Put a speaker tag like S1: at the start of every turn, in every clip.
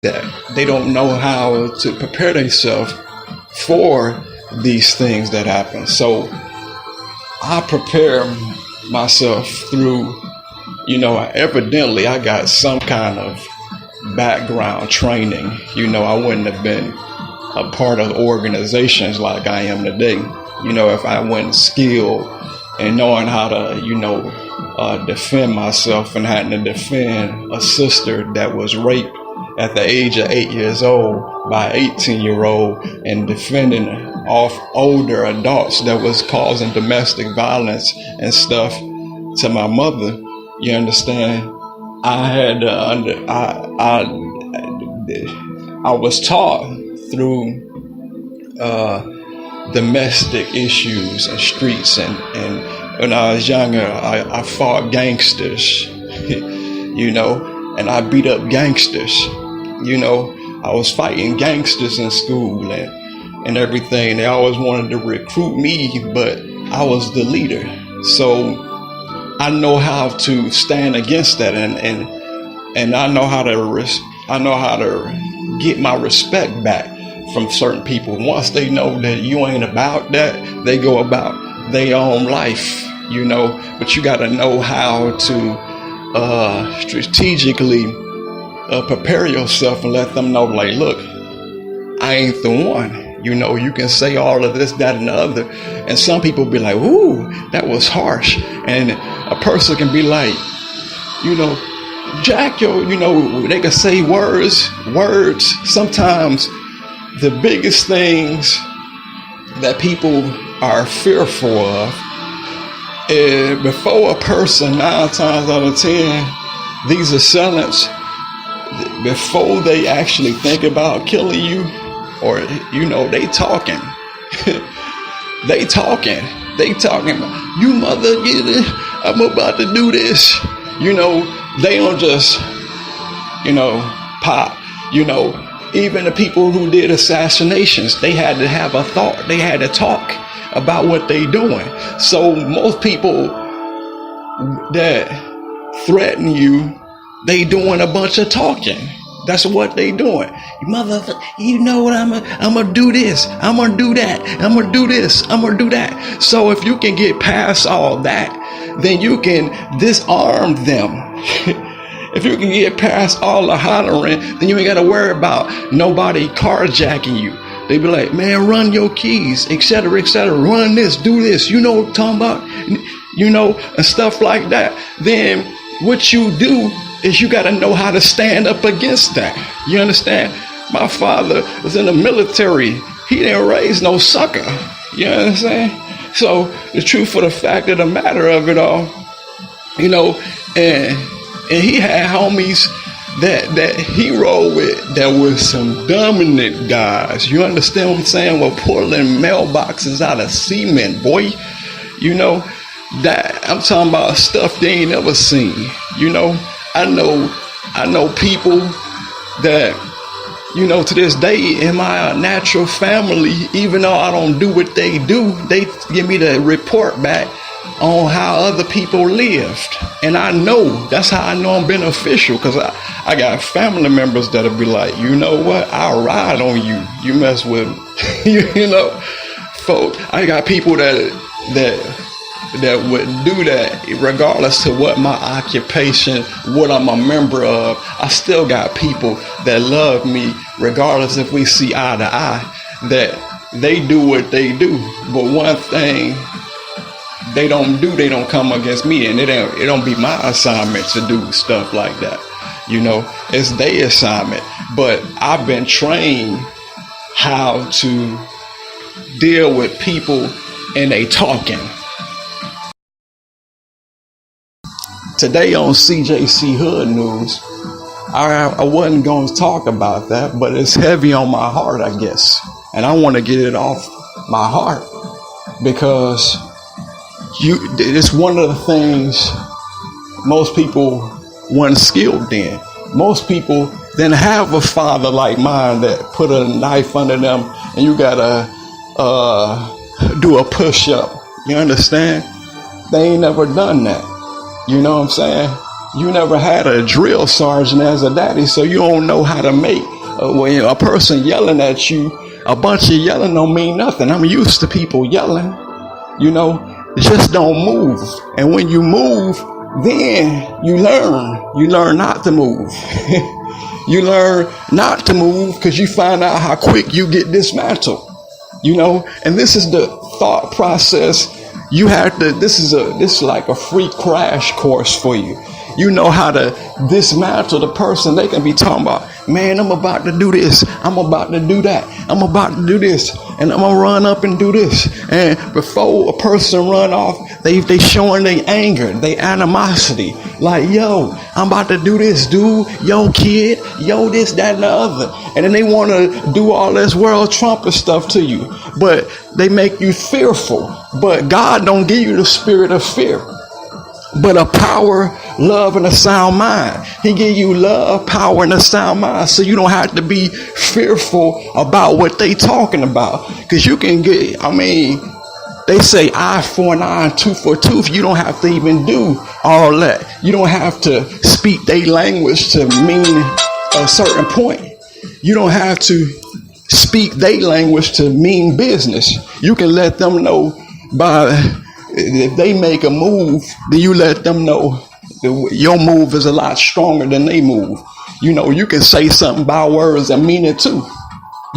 S1: that they don't know how to prepare themselves for these things that happen. So I prepare myself through, evidently I got some kind of background training. I wouldn't have been a part of organizations like I am today, if I wasn't skilled in knowing how to, defend myself, and having to defend a sister that was raped at the age of 8 years old by an 18-year-old, and defending off older adults that was causing domestic violence and stuff to my mother. You understand? I had I was taught through domestic issues and streets, and when I was younger, I fought gangsters, and I beat up gangsters. I was fighting gangsters in school and everything. They always wanted to recruit me, but I was the leader. So I know how to stand against that, and I know how to get my respect back from certain people. Once they know that you ain't about that, they go about their own life, but you got to know how to strategically prepare yourself and let them know, like, look, I ain't the one. You can say all of this, that, and the other, and some people be like, ooh, that was harsh. And a person can be like, Jack, they can say words. Sometimes the biggest things that people are fearful of, before a person, 9 times out of 10, these assailants, before they actually think about killing you, or they talking they talking about, you mother, get it, I'm about to do this. They don't just pop. Even the people who did assassinations, they had to have a thought. They had to talk about what they doing. So most people that threaten you, they doing a bunch of talking. That's what they doing. Mother, what I'm gonna do this, I'm gonna do that, I'm gonna do this, I'm gonna do that. So if you can get past all that, then you can disarm them. If you can get past all the hollering, then you ain't gotta worry about nobody carjacking you. They be like, man, run your keys, etc., etc. Run this, do this. You know what I'm talking about? And stuff like that. Then what you do is you got to know how to stand up against that. You understand? My father was in the military. He didn't raise no sucker. You understand? So the truth of the fact of the matter of it all, and he had homies that he rolled with that was some dominant guys. You understand what I'm saying? We're pulling mailboxes out of cement, boy. That I'm talking about stuff they ain't never seen. I know people that, to this day in my natural family, even though I don't do what they do, they give me the report back on how other people lived. And I know, that's how I know I'm beneficial, because I got family members that'll be like, you know what, I'll ride on you. You mess with them. Folks, I got people that would do that regardless to what my occupation, what I'm a member of. I still got people that love me regardless if we see eye to eye, that they do what they do. But one thing they don't do, they don't come against me, and it don't be my assignment to do stuff like that. It's their assignment. But I've been trained how to deal with people and they talking. Today on CJC Hood News, I wasn't going to talk about that, but it's heavy on my heart, I guess. And I want to get it off my heart because it's one of the things most people weren't skilled in. Most people didn't have a father like mine that put a knife under them and you got to do a push-up. You understand? They ain't never done that. You know what I'm saying? You never had a drill sergeant as a daddy, so you don't know how to make when a person yelling at you, a bunch of yelling don't mean nothing. I'm used to people yelling, just don't move. And when you move, then you learn not to move. You learn not to move because you find out how quick you get dismantled, and this is the thought process. You have to, this is like a free crash course for you. You know how to dismantle the person. They can be talking about, man, I'm about to do this. I'm about to do that. I'm about to do this. And I'm going to run up and do this. And before a person run off, they showing their anger, their animosity. Like, yo, I'm about to do this, dude. Yo, kid. Yo, this, that, and the other. And then they want to do all this world trumpet stuff to you. But they make you fearful. But God don't give you the spirit of fear, but a power, love, and a sound mind. He give you love, power, and a sound mind, so you don't have to be fearful about what they talking about. Because you can get, they say eye for an eye and tooth for a tooth. You don't have to even do all that. You don't have to speak their language to mean a certain point. You don't have to speak their language to mean business. You can let them know if they make a move, then you let them know your move is a lot stronger than they move. You can say something by words and mean it too.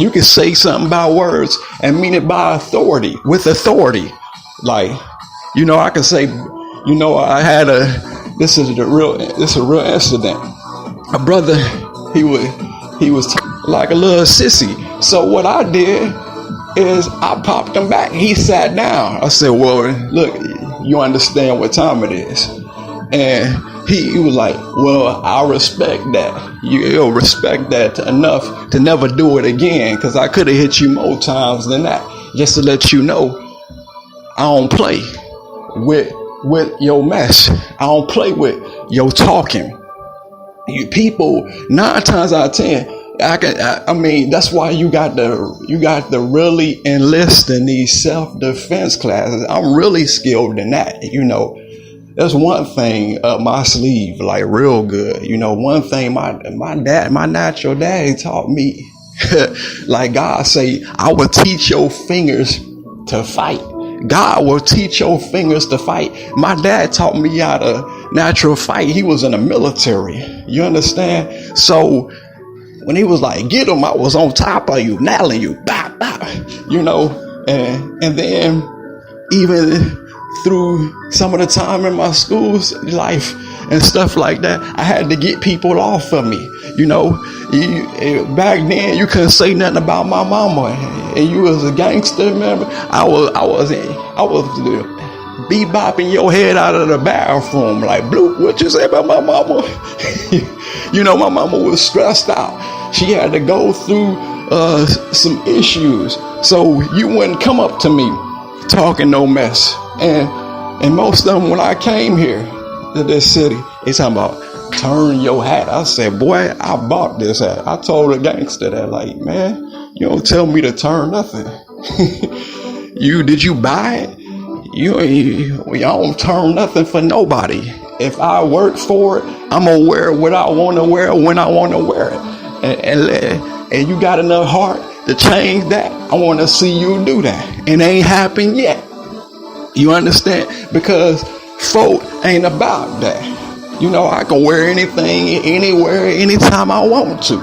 S1: You can say something by words and mean it by authority, with authority. Like, I can say, I had this is a real incident. A brother, he was like a little sissy. So what I did is I popped him back. He sat down. I said, well, look, you understand what time it is. And he was like, well, I respect that. You'll respect that enough to never do it again, because I could have hit you more times than that. Just to let you know, I don't play with your mess. I don't play with your talking. You people, 9 times out of 10, that's why you got to really enlist in these self-defense classes. I'm really skilled in that. There's one thing up my sleeve, like real good. One thing my natural dad taught me, like God say, I will teach your fingers to fight. God will teach your fingers to fight. My dad taught me how to natural fight. He was in the military. You understand? So when he was like, get him, I was on top of you, nailing you, bop, bop, and then even through some of the time in my school's life and stuff like that, I had to get people off of me. Back then you couldn't say nothing about my mama, and you was a gangster, remember? I was bebopping your head out of the bathroom like, Blue, what you say about my mama? My mama was stressed out. She had to go through some issues, so you wouldn't come up to me talking no mess. And most of them, when I came here to this city, they talking about turn your hat. I said, boy, I bought this hat. I told a gangster that, like, man, you don't tell me to turn nothing. Did you buy it? Y'all don't turn nothing for nobody. If I work for it, I'm gonna wear what I want to wear when I want to wear it. And you got enough heart to change that. I want to see you do that. It ain't happened yet. You understand? Because folk ain't about that. I can wear anything, anywhere, anytime I want to.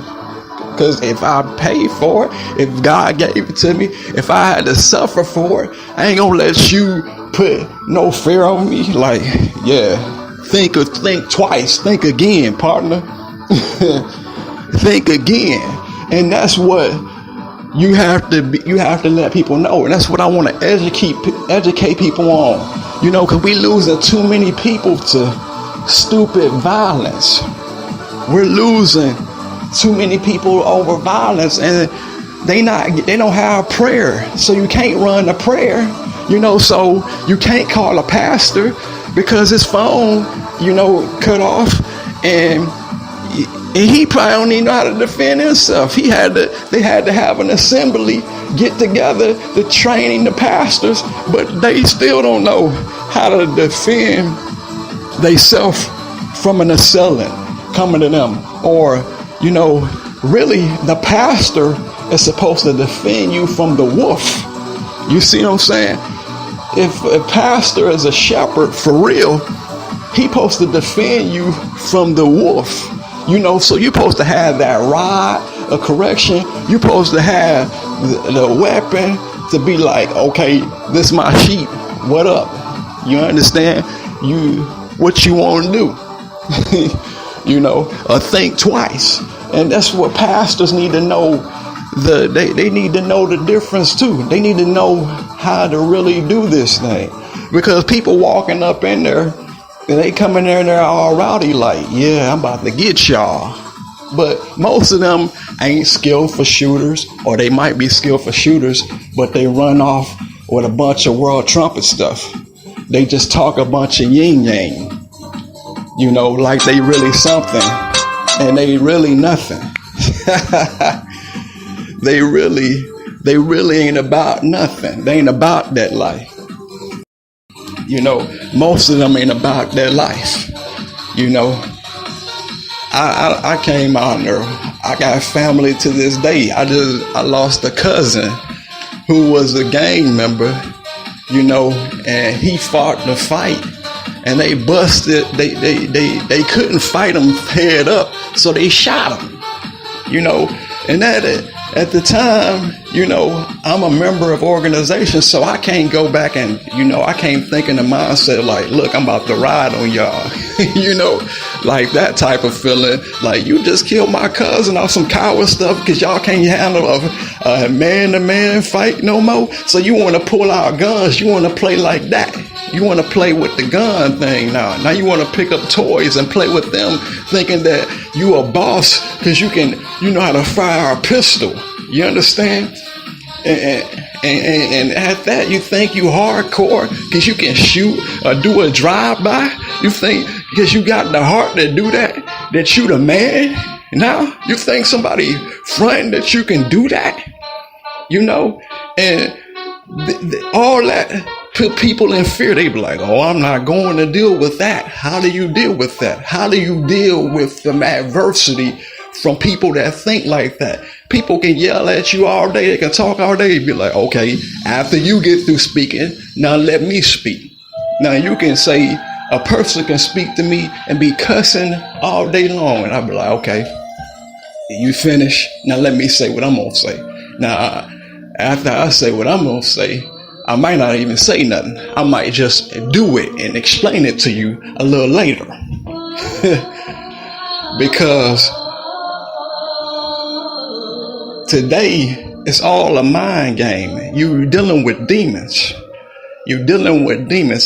S1: Because if I pay for it, if God gave it to me, if I had to suffer for it, I ain't gonna let you put no fear on me. Like, yeah, think twice, think again, partner. Think again. And that's what you have to let people know. And that's what I want to educate people on. Because we losing too many people to stupid violence. We're losing too many people over violence, and they don't have prayer. So you can't run a prayer, so you can't call a pastor because his phone, cut off, and he probably don't even know how to defend himself. They had to have an assembly get together to train the pastors, but they still don't know how to defend themselves from an assailant coming to them, or really the pastor is supposed to defend you from the wolf. You see what I'm saying? If a pastor is a shepherd for real, he's supposed to defend you from the wolf. So you're supposed to have that rod of correction. You're supposed to have the weapon to be like, okay, this is my sheep. What up? You understand? What you want to do? Or think twice. And that's what pastors need to know. They need to know the difference too. They need to know how to really do this thing, because people walking up in there, and they come in there and they're all rowdy like, yeah, I'm about to get y'all. But most of them ain't skillful shooters, or they might be skillful shooters, but they run off with a bunch of world trumpet stuff. They just talk a bunch of yin yang, like they really something, and they really nothing. They really ain't about nothing. They ain't about that life. Most of them ain't about that life. I came out there. I got family to this day. I lost a cousin who was a gang member, and he fought the fight, and they busted. They couldn't fight him head up, so they shot him. And that at the time, I'm a member of organizations, so I can't go back and, I can't think in the mindset like, look, I'm about to ride on y'all, like that type of feeling. Like, you just killed my cousin off some coward stuff because y'all can't handle a man-to-man fight no more. So you want to pull out guns. You want to play like that. You want to play with the gun thing now. Now you want to pick up toys and play with them, thinking that you a boss because you know how to fire a pistol. You understand? And at that, you think you hardcore because you can shoot or do a drive-by. You think because you got the heart to do that you the man. Now you think somebody fronting that you can do that, and all that put people in fear. They be like, oh, I'm not going to deal with that. How do you deal with that? How do you deal with the adversity from people that think like that? People can yell at you all day. They can talk all day. Be like, okay, after you get through speaking, now let me speak. Now you can say, a person can speak to me and be cussing all day long. And I'll be like, okay, you finish. Now let me say what I'm going to say. Now, after I say what I'm going to say, I might not even say nothing. I might just do it and explain it to you a little later. Because today it's all a mind game. You're dealing with demons.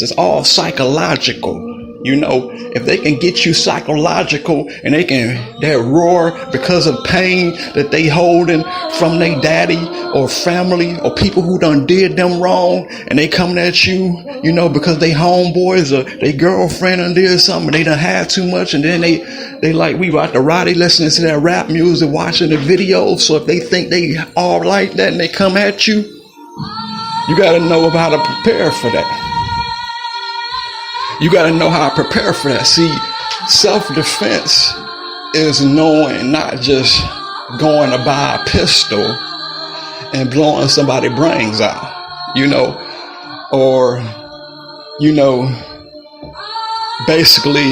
S1: It's all psychological. If they can get you psychological and that roar because of pain that they holding from their daddy or family or people who done did them wrong, and they coming at you, because they homeboys or they girlfriend done did something, they done had too much, and then they like, we about to ride, they listening to that rap music, watching the videos. So if they think they all like that and they come at you, you got to know how to prepare for that. You got to know how to prepare for that. See, self-defense is knowing, not just going to buy a pistol and blowing somebody's brains out, or, basically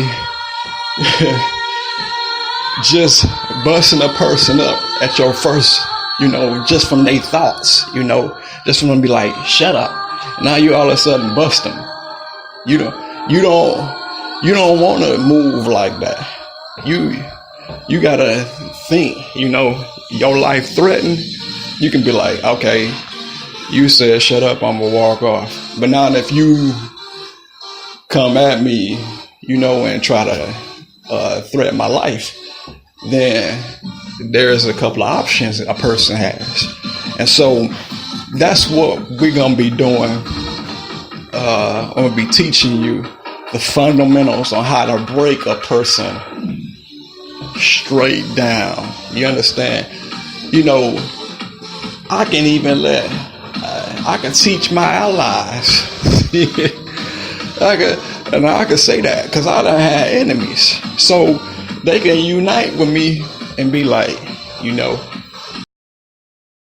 S1: just busting a person up at your first, just from their thoughts, just from them be like, shut up. Now you all of a sudden bust them. You don't want to move like that. You gotta think, your life threatened. You can be like, okay, you said shut up, I'm gonna walk off. But now if you come at me, and try to threaten my life, then there's a couple of options a person has. And so that's what we're gonna be doing. I'm gonna be teaching you the fundamentals on how to break a person straight down. You understand? I can even I can teach my allies. I can say that because I done had enemies, so they can unite with me and be like, you know.